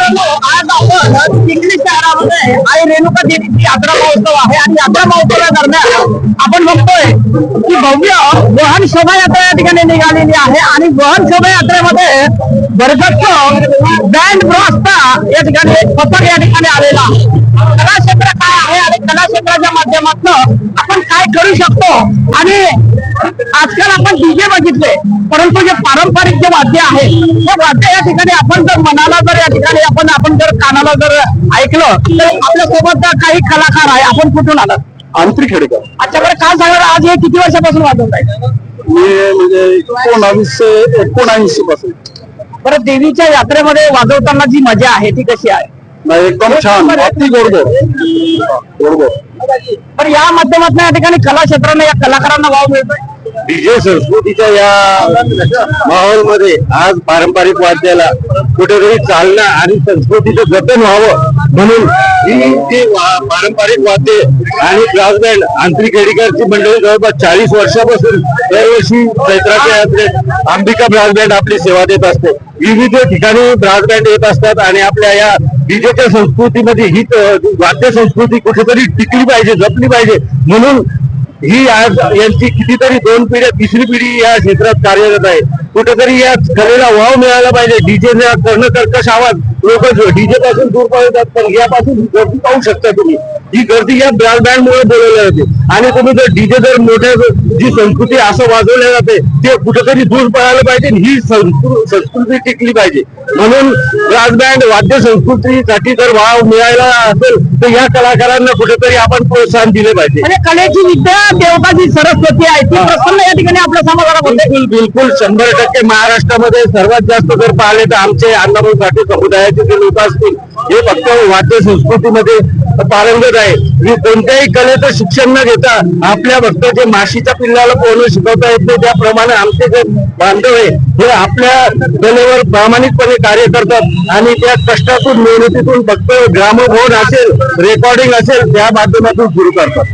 मित्रांनो, आज आपण चिखली शहरामध्ये आई रेणुका देवीची यात्रा महोत्सव आहे आणि यात्रा महोत्सवादरम्यान आपण बघतोय की भव्य वाहन शोभायात्रा या ठिकाणी निघालेली आहे आणि वाहन शोभायात्रेमध्ये भरगच्च बँड ब्रॉस्ता या ठिकाणी पथक या ठिकाणी आलेला आहे. कलाक्षेत्र काय आहे आणि कलाक्षेत्राच्या माध्यमातून आपण काय करू शकतो आणि आजकाल आपण डीजे बघितले, परंतु जे पारंपरिक जे वाद्य आहे ते वाद्य या ठिकाणी आपण जर मनाला जर या ठिकाणी आपण जर कानाला जर ऐकलं तर आपल्या सोबत काही कलाकार आहे. आपण कुठून आलात? आंतरखेडकर. अच्छा, बरं काय सांगणार, आज हे किती वर्षापासून वाजवत आहे? मी म्हणजे 1979 पासून. बरं, देवीच्या यात्रेमध्ये वाजवताना जी मजा आहे ती कशी आहे? एकदम छान, अति गोडगोड गोडगोड. पण या माध्यमातून या ठिकाणी कला क्षेत्राने या कलाकारांना वाव मिळतोय. डीजे संस्कृतीच्या या माहोल मध्ये आज पारंपरिक वाद्याला कुठेतरी चालना आणि संस्कृतीचं जतन व्हावं म्हणून ही जी पारंपरिक वाद्य आणि ब्रास बँड आंतरखेडकरची मंडळी जवळपास 40 वर्षापासून दरवर्षी चैत्राच्या यात्रेत अंबिका ब्रास बँड आपली सेवा देत असते. विविध ठिकाणी ब्रास बँड येत असतात आणि आपल्या या डीजेच्या संस्कृतीमध्ये ही वाद्य संस्कृती कुठेतरी टिकली पाहिजे, जपली पाहिजे म्हणून ही आज यांची कितीतरी 2 पिढ्या 3री पिढी या क्षेत्रात कार्यरत आहे. कुठेतरी या कलेला वाव मिळाला पाहिजे. डीजे कर्णकर्कश आवाज लोक डीजे पासून दूर पळतात, पण यापासून गर्दी पाहू शकता तुम्ही. ही गर्दी या ब्रास बँड मुळे बोलवली जाते आणि तुम्ही जर डीजे जर मोठ्या जी संस्कृती असं वाजवल्या जाते ते कुठेतरी दूर पळायला पाहिजे. ही संस्कृती टिकली पाहिजे म्हणून ब्रास बँड वाद्य संस्कृतीसाठी जर वाव मिळायला असेल तर या कलाकारांना कुठेतरी आपण प्रोत्साहन दिले पाहिजे. म्हणजे कलेची विद्या देवताची सरस्वती आहे ती प्रसन्न या ठिकाणी आपल्या समाजाला बिलकुल बिलकुल 100% महाराष्ट्रामध्ये सर्वात जास्त जर पाहिले तर आमचे अण्णाभाऊ साठे समुदायाचे जे लोक असतील हे फक्त वाद्य संस्कृतीमध्ये पारंगत आहे. मी कोणत्याही कलेचं शिक्षण न घेता आपल्या फक्त जे माशीच्या पिल्लाला पोहणं शिकवता येत नाही त्याप्रमाणे आमचे जे बांधव आहे हे आपल्या कलेवर प्रामाणिकपणे कार्य करतात आणि त्या कष्टातून मेहनतीतून फक्त ग्रामोफोन असेल, रेकॉर्डिंग असेल त्या माध्यमातून सुरू करतात.